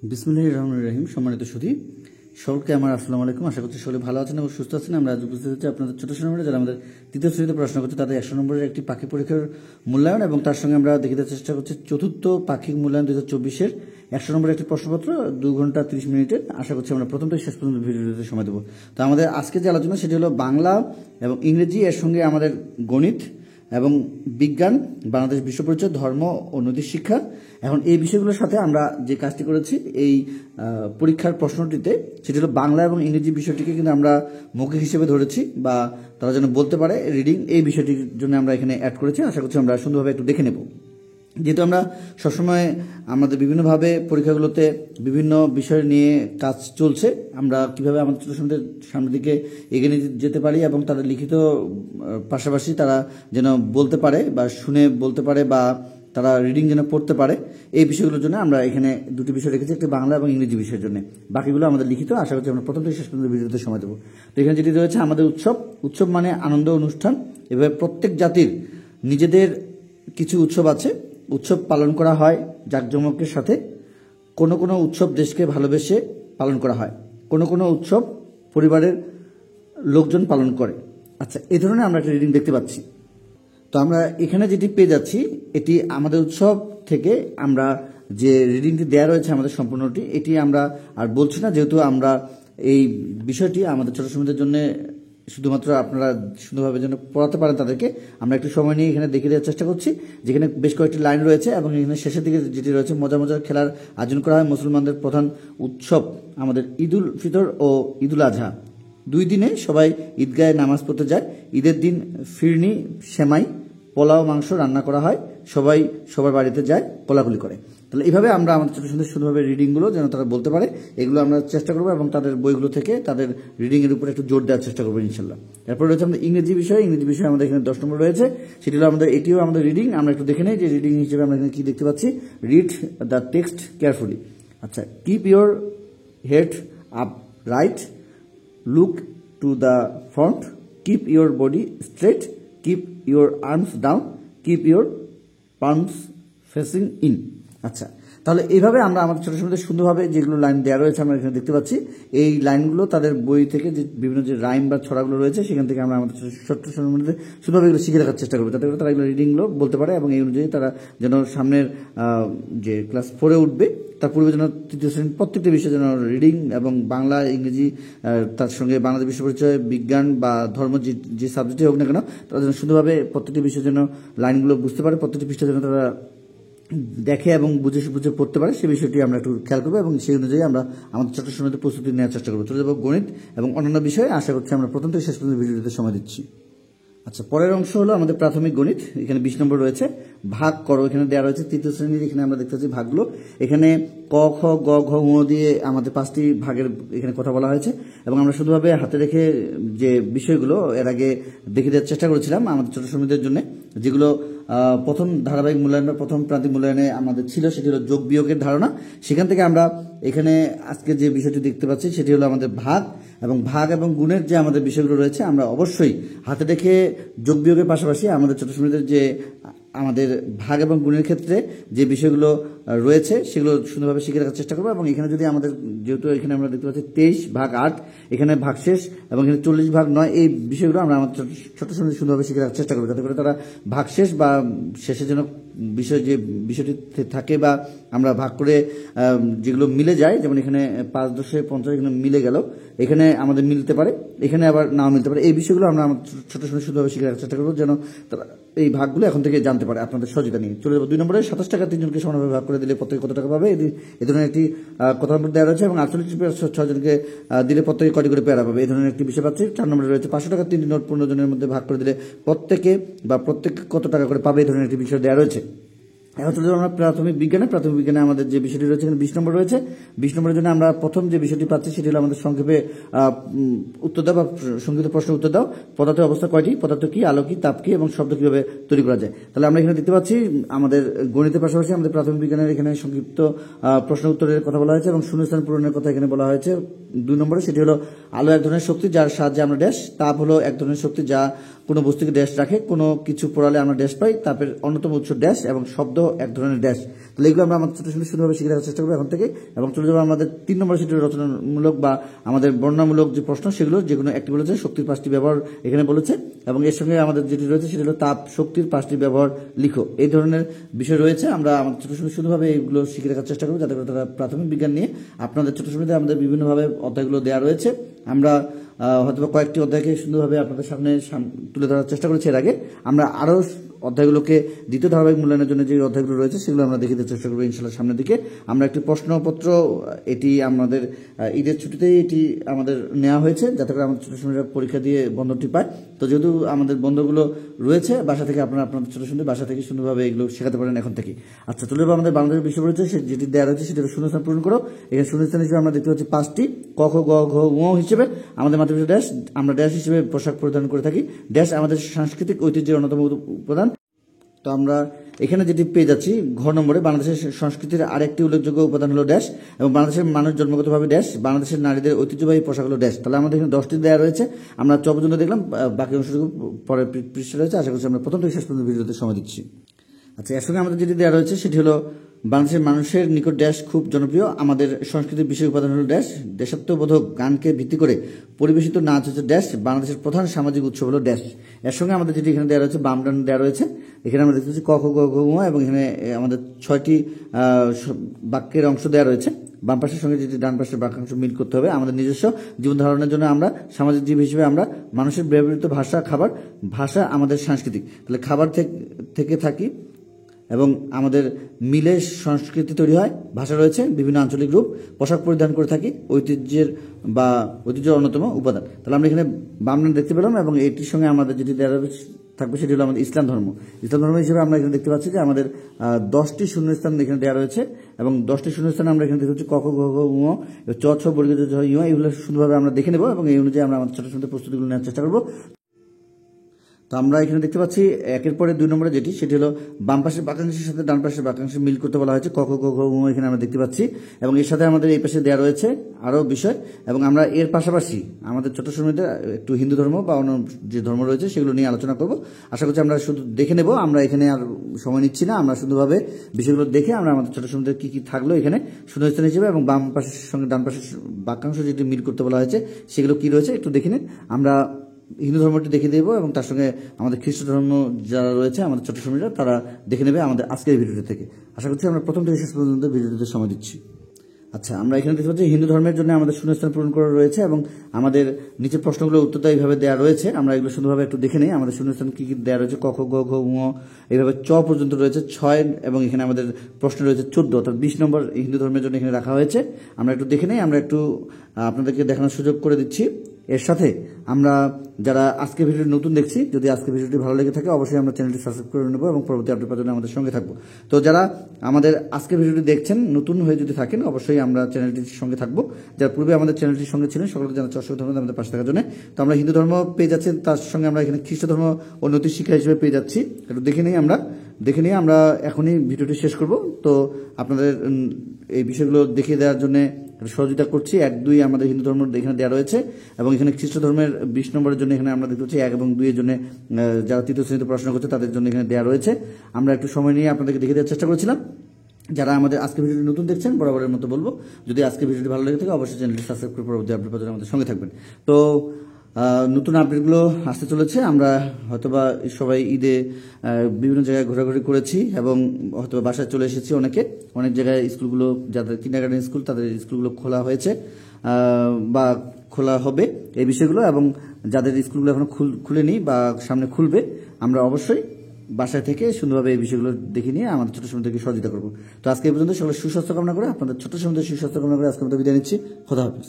বিসমিল্লাহির রহমানির রহিম। সম্মানিত সুধী সকলকে আমার আসসালামু আলাইকুম। আশা করছি সকলে ভালো আছেন এবং সুস্থ আছেন। আমরা আজ উপস্থিত হচ্ছি আপনাদের ছোট সময় যারা আমাদের তৃতীয় শ্রেণীতে পড়াশোনা করছে তাদের 100 নম্বরের একটি পাখি পরীক্ষার মূল্যায়ন এবং তার সঙ্গে আমরা দেখিতে চেষ্টা করছি চতুর্থ পাখিক মূল্যায়ন 2024-এর 100 নম্বরের একটি প্রশ্নপত্র 2 ঘন্টা 30 মিনিটের। আশা করছি আমরা প্রথম থেকে শেষ পর্যন্ত ভিডিওতে সময় দেবো। তো আমাদের আজকে যে আলোচনা সেটি হলো বাংলা এবং ইংরেজি, এর সঙ্গে আমাদের গণিত এবং বিজ্ঞান, বাংলাদেশ বিশ্ব পরিচয়, ধর্ম ও নৈতিক শিক্ষা। এখন এই বিষয়গুলোর সাথে আমরা যে কাজটি করেছি এই পরীক্ষার প্রশ্নটিতে, সেটি হলো বাংলা এবং ইংরেজি বিষয়টিকে কিন্তু আমরা মৌখিক হিসেবে ধরেছি বা তারা যেন বলতে পারে রিডিং, এই বিষয়টির জন্য আমরা এখানে অ্যাড করেছি। আশা করছি আমরা সুন্দরভাবে একটু দেখে নেব। যেহেতু আমরা সবসময় আমাদের বিভিন্নভাবে পরীক্ষাগুলোতে বিভিন্ন বিষয় নিয়ে কাজ চলছে, আমরা কিভাবে আমাদের ছোটদের সামনের দিকে এগিয়ে নিয়ে যেতে পারি এবং তাদের লিখিত পাশাপাশি তারা যেন বলতে পারে বা শুনে বলতে পারে বা তারা রিডিং যেন পড়তে পারে, এই বিষয়গুলোর জন্য আমরা এখানে দুটি বিষয় রেখেছি, একটি বাংলা এবং ইংরেজি বিষয়ের জন্য। বাকিগুলো আমাদের লিখিত। আশা করছি আমরা প্রথম থেকে শেষ পর্যন্ত ভিডিওতে সময় দেবো। তো এখানে যেটি রয়েছে আমাদের উৎসব মানে আনন্দ অনুষ্ঠান। এভাবে প্রত্যেক জাতির নিজেদের কিছু উৎসব আছে, উৎসব পালন করা হয় জাঁকজমকের সাথে। কোনো কোনো উৎসব দেশকে ভালোবেসে পালন করা হয়, কোনো কোনো উৎসব পরিবারের লোকজন পালন করে। আচ্ছা, এই ধরনের আমরা একটা রিডিং দেখতে পাচ্ছি। তো আমরা এখানে যেটি পেয়ে যাচ্ছি এটি আমাদের উৎসব থেকে আমরা যে রিডিংটি দেওয়া রয়েছে আমাদের সম্পূর্ণটি, এটি আমরা আর বলছি না, যেহেতু আমরা এই বিষয়টি আমাদের ছোট সময়দের জন্য শুধুমাত্র আপনারা সুন্দরভাবে যেন পড়াতে পারেন তাদেরকে, আমরা একটু সময় নিয়ে এখানে দেখিয়ে দেওয়ার চেষ্টা করছি। যেখানে বেশ কয়েকটি লাইন রয়েছে এবং এখানে শেষের দিকে যেটি রয়েছে, মজার মজার খেলার আয়োজন করা হয়। মুসলমানদের প্রধান উৎসব আমাদের ঈদুল ফিতর ও ঈদুল আজহা। 2 দিনে সবাই ঈদগাহে নামাজ পড়তে যায়। ঈদের দিন ফিরনি, সেমাই, পোলাও, মাংস রান্না করা হয়। সবাই সবার বাড়িতে যায়, কোলাকুলি করে। তাহলে এইভাবে আমরা আমাদের ছোট ছোট সুন্দরভাবে রিডিংগুলো যেন তারা বলতে পারে, এগুলো আমরা চেষ্টা করবো এবং তাদের বইগুলো থেকে তাদের রিডিংয়ের উপর একটু জোর দেওয়ার চেষ্টা করবো ইনশাল্লাহ। এরপরে রয়েছে আমাদের ইংরেজি বিষয়। ইংরেজি বিষয় আমাদের এখানে 10 নম্বর রয়েছে, সেটি হলো আমাদের এটিও আমাদের রিডিং। আমরা একটু দেখে নেই যে রিডিং হিসেবে আমরা এখানে কি দেখতে পাচ্ছি। Read the text carefully. আচ্ছা, keep your head up right, look to the front, keep your body straight, keep your arms down, keep your palms facing in. আচ্ছা, তাহলে এইভাবে আমরা আমাদের ছোট ছোটদের সুন্দরভাবে যেগুলো লাইন দেওয়া রয়েছে আমরা এখানে দেখতে পাচ্ছি, এই লাইনগুলো তাদের বই থেকে যে বিভিন্ন যে রাইম বা ছড়াগুলো রয়েছে সেখান থেকে আমরা আমাদের ছোট্ট মধ্যে সুন্দরভাবে এগুলো শিখে রাখার চেষ্টা করবো, যাতে করে তারা এগুলো রিডিংগুলো বলতে পারে এবং এই অনুযায়ী তারা যেন সামনের যে ক্লাস 4-এ উঠবে তার পূর্বে যেন তৃতীয় শ্রেণীর প্রত্যেকটি বিষয় যেন রিডিং এবং বাংলা, ইংরেজি, তার সঙ্গে বাংলাদেশ বিশ্ব পরিচয়, বিজ্ঞান বা ধর্ম, যে সাবজেক্টই হোক না কেন, তারা যেন সুন্দরভাবে প্রত্যেকটি বিষয় যেন লাইনগুলো বুঝতে পারে, প্রত্যেকটি পৃষ্ঠা যেন তারা দেখে এবং বুঝে বুঝে পড়তে পারে, সেই বিষয়টি আমরা একটু খেয়াল করবো এবং সেই অনুযায়ী আমরা আমাদের ছোট সময়তে প্রস্তুতি নেওয়ার চেষ্টা করবো। চলে যাবো গণিত এবং অন্যান্য বিষয়ে। আশা করছি আমরা প্রথম থেকে শেষ পর্যন্ত ভিডিওতে সময় দিচ্ছি। আচ্ছা, পরের অংশ হলো আমাদের প্রাথমিক গণিত। এখানে 20 নম্বর রয়েছে, ভাগ করো। এখানে দেওয়া রয়েছে তৃতীয় শ্রেণীর। এখানে আমরা দেখতে পাচ্ছি ভাগগুলো। এখানে ক, খ, গ, ঘ, ঙ দিয়ে আমাদের 5টি ভাগের এখানে কথা বলা হয়েছে এবং আমরা শুধুভাবে হাতে রেখে যে বিষয়গুলো এর আগে দেখে দেওয়ার চেষ্টা করেছিলাম আমাদের ছোট শ্রমিকদের জন্য, যেগুলো প্রথম ধারাবাহিক মূল্যায়ন বা প্রথম প্রান্তিক মূল্যায়নে আমাদের ছিল, সেটি হলো যোগ বিয়োগের ধারণা। সেখান থেকে আমরা এখানে আজকে যে বিষয়টি দেখতে পাচ্ছি সেটি হলো আমাদের ভাগ এবং গুণের যে আমাদের বিষয়গুলো রয়েছে, আমরা অবশ্যই হাতে দেখে যোগ বিয়োগের পাশাপাশি আমাদের ছোট শ্রমিকদের যে আমাদের ভাগ এবং গুণের ক্ষেত্রে যে বিষয়গুলো রয়েছে সেগুলো সুন্দরভাবে শিখে রাখার চেষ্টা করবো। এবং এখানে যদি আমাদের, যেহেতু এখানে আমরা দেখতে পাচ্ছি 23 ভাগ 8, এখানে ভাগশেষ এবং এখানে 40 ভাগ 9, এই বিষয়গুলো আমরা আমাদের ছোট সুন্দরভাবে শিখে রাখার চেষ্টা করবো, যাতে করে তারা ভাগশেষ বা শেষে যেন যে বিষয়টি থাকে বা আমরা ভাগ করে যেগুলো মিলে যায়, যেমন এখানে 5 10 50 এখানে মিলে গেল, এখানে আমাদের মিলতে পারে, এখানে আবার নাও মিলতে পারে। এই বিষয়গুলো আমরা আমাদের ছোট সুন্দরভাবে শিখে রাখার চেষ্টা করবো, যেন তারা এই ভাগগুলো এখন থেকে জানতে পারে আপনাদের সহযোগিতা নিয়ে। চলে যাবো 2 নম্বরে। 27 টাকা 3 জনকে সমানভাবে ভাগ করে দিলে প্রত্যেকে কত টাকা পাবে, এই ধরনের একটি কথা দেওয়া রয়েছে। এবং 48 6 জনকে দিলে প্রত্যেকে কটি করে পেয়ারা পাবে, এই ধরনের একটি বিষয় পাচ্ছি। 4 নম্বরে রয়েছে 500 টাকা 3টি নোট 15 জনের মধ্যে ভাগ করে দিলে প্রত্যেকে কত টাকা করে পাবে, এই ধরনের একটি বিষয় দেওয়া রয়েছে। এখন চলে যাবো আমরা প্রাথমিক বিজ্ঞানে আমাদের যে বিষয়টি রয়েছে এখানে 20 নম্বর রয়েছে। 20 নম্বরের জন্য আমরা প্রথম যে বিষয়টি পাচ্ছি সেটি হলো আমাদের সংক্ষেপে উত্তর দাও বা সংক্ষিপ্ত প্রশ্ন উত্তর দাও। পদার্থের অবস্থা কয়টি, পদার্থ কি, আলো কি, তাপ কি এবং শব্দ কিভাবে তৈরি করা যায়। তাহলে আমরা এখানে দেখতে পাচ্ছি আমাদের গণিতের পাশাপাশি আমাদের প্রাথমিক বিজ্ঞানের এখানে সংক্ষিপ্ত প্রশ্ন উত্তরের কথা বলা হয়েছে এবং শূন্যস্থান পূরণের কথা এখানে বলা হয়েছে। 2 নম্বরে সেটি হলো আলো এক ধরনের শক্তি যার সাহায্যে আমরা ড্যাশ, তাপ হলো এক ধরনের শক্তি যা কোনো বস্তুকে ড্যাশ রাখে, কোনো কিছু পোড়ালে আমরা ড্যাশ পাই, তাপের অন্যতম উৎস ড্যাশ এবং শব্দ এক ধরনের ড্যাশ। তাহলে এগুলো আমরা আমাদের ছোট ছোট শুরুভাবে শিখে রাখার চেষ্টা করবো এখন থেকে, এবং চলে যাবো আমাদের 3 নম্বর সেটের রচনামূলক বা আমাদের বর্ণনামূলক যে প্রশ্ন, সেগুলো যেগুলো একটি বলেছে শক্তির 5টি ব্যবহার এখানে বলেছে, এবং এর সঙ্গে আমাদের যেটি রয়েছে সেটা হলো তাপ শক্তির 5টি ব্যবহার লিখো। এই ধরনের বিষয় রয়েছে। আমরা আমাদের ছোট ছোট শুরুভাবে এইগুলো শিখে রাখার চেষ্টা করবো, যাতে করে তারা প্রাথমিক বিজ্ঞান নিয়ে আপনাদের ছোট ছোটতে আমাদের বিভিন্নভাবে অধ্যায়গুলো দেওয়া রয়েছে। আমরা হয়তো কয়েকটি অধ্যায়কে সুন্দরভাবে আপনাদের সামনে তুলে ধরার চেষ্টা করেছি। এর আগে আমরা আরও অধ্যায়গুলোকে দ্বিতীয় ধারাবাহিক মূল্যায়নের জন্য যে অধ্যায়গুলো রয়েছে সেগুলো আমরা দেখে দেওয়ার চেষ্টা করবো ইনশাল্লাহ সামনের দিকে। আমরা একটি প্রশ্নপত্র, এটি আমাদের ঈদের ছুটিতেই এটি আমাদের নেওয়া হয়েছে, যাতে করে আমাদের ছোট ছোটরা পরীক্ষা দিয়ে বন্ধটি পায়। তো যেহেতু আমাদের বন্ধগুলো রয়েছে বাসা থেকে, আপনারা আপনাদের ছোট ছোট বাসা থেকে সুন্দরভাবে এগুলো শেখাতে পারেন এখন থেকে। আচ্ছা, চলে যাবো আমাদের বাংলাদেশের বিষয় রয়েছে, যেটি দেওয়া রয়েছে সেটা শূন্যস্থান পূরণ করো। এখানে শূন্যস্থান হিসেবে আমরা দেখতে পাচ্ছি 5টি। ক, খ, গ, ঘ, ঙ হিসেবে আমাদের মাতৃভাষা ড্যাশ, আমরা ড্যাশ হিসেবে পোশাক পরিধান করে থাকি। ড্যাশ আমাদের সাংস্কৃতিক ঐতিহ্যের অন্যতম উপাদান। তো আমরা এখানে যেটি পেয়ে যাচ্ছি ঘ নম্বরে, বাংলাদেশের সংস্কৃতির আরেকটি উল্লেখযোগ্য উপাদান হলো ড্যাশ, এবং বাংলাদেশের মানুষ জন্মগতভাবে ড্যাশ, বাংলাদেশের নারীদের ঐতিহ্যবাহী পোশাক হলো ড্যাশ। তাহলে আমাদের এখানে 10টি দেওয়া রয়েছে। আমরা চ পর্যন্ত দেখলাম, বাকি অংশটুকু পরের পৃষ্ঠে রয়েছে। আশা করছি আমরা প্রথম থেকে শেষ পর্যন্ত ভিডিওতে সময় দিচ্ছি। আচ্ছা, এর সঙ্গে আমাদের যেটি দেওয়া রয়েছে সেটি হলো বাংলাদেশের মানুষের নিকট ড্যাশ খুব জনপ্রিয়, আমাদের সংস্কৃতির বিষয় উপাদান হলো ড্যাশ, দেশাত্মবোধক গানকে ভিত্তি করে পরিবেশিত নাচ হচ্ছে ড্যাশ, বাংলাদেশের প্রধান সামাজিক উৎসব হলো ড্যাশ। এর সঙ্গে আমাদের যেটি এখানে দেওয়া রয়েছে বাম ডান দেওয়া রয়েছে। এখানে আমরা দেখতে পাচ্ছি ক, খ, গ, ঘ, ঙ, এবং এখানে আমাদের 6টি বাক্যের অংশ দেওয়া রয়েছে। বাম পাশের সঙ্গে যেটি ডান পাশের বাক্যাংশ মিল করতে হবে। আমাদের নিজস্ব জীবন ধারণের জন্য আমরা সামাজিক জীব হিসেবে আমরা মানুষের ব্যবহৃত ভাষা, খাবার, ভাষা আমাদের সাংস্কৃতিক। তাহলে খাবার থেকে থাকি এবং আমাদের মিলে সংস্কৃতি তৈরি হয়। ভাষা রয়েছে বিভিন্ন আঞ্চলিক রূপ, পোশাক পরিধান করে থাকি, ঐতিহ্যের অন্যতম উপাদান। তাহলে আমরা এখানে বাম ডান দেখতে পেলাম, এবং এটির সঙ্গে আমাদের যেটি দেওয়া থাকবে সেটি হলো আমাদের ইসলাম ধর্ম। ইসলাম ধর্ম হিসেবে আমরা এখানে দেখতে পাচ্ছি যে আমাদের 10টি শূন্যস্থান এখানে দেওয়া রয়েছে, এবং 10টি শূন্যস্থান আমরা এখানে দেখতে পাচ্ছি ক, খ, গ, ঘ, ঙ, চ, ছ, বর্গীয় জ, ঝ, ঞ, এগুলো সুন্দরভাবে আমরা দেখে নেব, এবং এই অনুযায়ী আমরা আমাদের ছোট ছোট প্রস্তুতিগুলো নেওয়ার চেষ্টা করবো। তো আমরা এখানে দেখতে পাচ্ছি একের পরে 2 নম্বরে যেটি, সেটি হলো বাম পাশের বাক্যাংশের সাথে ডান পাশের বাক্যাংশে মিল করতে বলা হয়েছে। ক, খ, গ, ঘ, ঙ এখানে আমরা দেখতে পাচ্ছি, এবং এর সাথে আমাদের এই পাশে দেওয়া রয়েছে আরও বিষয়, এবং আমরা এর পাশাপাশি আমাদের ছোট সময়তে একটু হিন্দু ধর্ম বা অন্য যে ধর্ম রয়েছে সেগুলো নিয়ে আলোচনা করব। আশা করছি আমরা শুধু দেখে নেব, আমরা এখানে আর সময় নিচ্ছি না, আমরা সুন্দরভাবে বিষয়গুলো দেখে আমরা আমাদের ছোট সময়তে কী কী থাকলো এখানে শূন্যস্থান হিসেবে, এবং বাম পাশের সঙ্গে ডান পাশের বাক্যাংশ যেটি মিল করতে বলা হয়েছে সেগুলো কী রয়েছে একটু দেখে নিন। আমরা হিন্দু ধর্মটি দেখে দেবো, এবং তার সঙ্গে আমাদের খ্রিস্ট ধর্ম যারা রয়েছে আমাদের ছোট সময়টা তারা দেখে নেবে আমাদের আজকের ভিডিওটি থেকে। আশা করছি আমরা প্রথম থেকে শেষ পর্যন্ত ভিডিওটিতে সময় দিচ্ছি। আচ্ছা, আমরা এখানে দেখতে পাচ্ছি হিন্দু ধর্মের জন্য আমাদের শূন্যস্থান পূরণ করা রয়েছে, এবং আমাদের নিচের প্রশ্নগুলোর উত্তরটা এইভাবে দেওয়া রয়েছে। আমরা এগুলো সুন্দরভাবে একটু দেখে নিই আমাদের শূন্যস্থান কী কী দেওয়া রয়েছে। ক, খ, গ, ঘ, ঙ এইভাবে চ পর্যন্ত রয়েছে 6, এবং এখানে আমাদের প্রশ্ন রয়েছে 14, অর্থাৎ 20 নম্বর হিন্দু ধর্মের জন্য এখানে রাখা হয়েছে। আমরা একটু দেখে নিই, আমরা একটু আপনাদেরকে দেখানোর সুযোগ করে দিচ্ছি। এর সাথে আমরা যারা আজকে ভিডিওটি নতুন দেখছি, যদি আজকে ভিডিওটি ভালো লেগে থাকে অবশ্যই আমরা চ্যানেলটি সাবস্ক্রাইব করে নেব, এবং পরবর্তী আপডেট পাওয়ার জন্য আমাদের সঙ্গে থাকবো। তো যারা আমাদের আজকে ভিডিওটি দেখছেন নতুন হয়ে যদি থাকেন অবশ্যই আমরা চ্যানেলটির সঙ্গে থাকবো। যারা পূর্বে আমাদের চ্যানেলটির সঙ্গে ছিলেন সকলকে জানাচ্ছি অসংখ্য ধন্যবাদ আমাদের পাশে থাকার জন্য। তো আমরা হিন্দু ধর্ম পেয়ে যাচ্ছেন, তার সঙ্গে আমরা এখানে খ্রিস্ট ধর্ম ও নৈতিক শিক্ষা হিসেবে পেয়ে যাচ্ছি। একটু দেখে নিয়ে আমরা এখনই ভিডিওটি শেষ করব। তো আপনাদের এই বিষয়গুলো দেখিয়ে দেওয়ার জন্য সহযোগিতা করছি। 1, 2 আমাদের হিন্দু ধর্ম এখানে দেওয়া রয়েছে, এবং এখানে খ্রিস্ট ধর্মের 20 নম্বরের জন্য এখানে আমরা দেখতে পাচ্ছি 1 এবং 2 এর জন্য যারা 3য় শ্রেণীতে পড়াশোনা করছে তাদের জন্য এখানে দেওয়া রয়েছে। আমরা একটু সময় নিয়ে আপনাদেরকে দেখিয়ে দেওয়ার চেষ্টা করেছিলাম। যারা আমাদের আজকে ভিডিওটি নতুন দেখছেন বরাবরের মতো বলবো, যদি আজকে ভিডিওটি ভালো লেগে থাকে অবশ্যই চ্যানেলটি সাবস্ক্রাইব করে পরবর্তী আপডেট পাওয়ার জন্য আমাদের সঙ্গে থাকবেন। তো নতুন আপডেটগুলো আসতে চলেছে। আমরা হয়তোবা সবাই ঈদে বিভিন্ন জায়গায় ঘোরাঘুরি করেছি, এবং হয়তো বাসায় চলে এসেছি। অনেক জায়গায় স্কুলগুলো, যাদের কিন্ডারগার্টেন স্কুল তাদের স্কুলগুলো খোলা হয়েছে বা খোলা হবে এই বিষয়গুলো, এবং যাদের স্কুলগুলো এখনো খুলেনি বা সামনে খুলবে আমরা অবশ্যই বাসায় থেকে সুন্দরভাবে এই বিষয়গুলো দেখে নিয়ে আমাদের ছোট সময় থেকে সহযোগিতা করবো। তো আজকে এই পর্যন্ত সকলের সুস্বাস্থ্য কামনা করে, আপনাদের ছোট সময় সুস্বাস্থ্য কামনা করে আজকের মতো বিদায় নিচ্ছি। খোদা হাফেজ।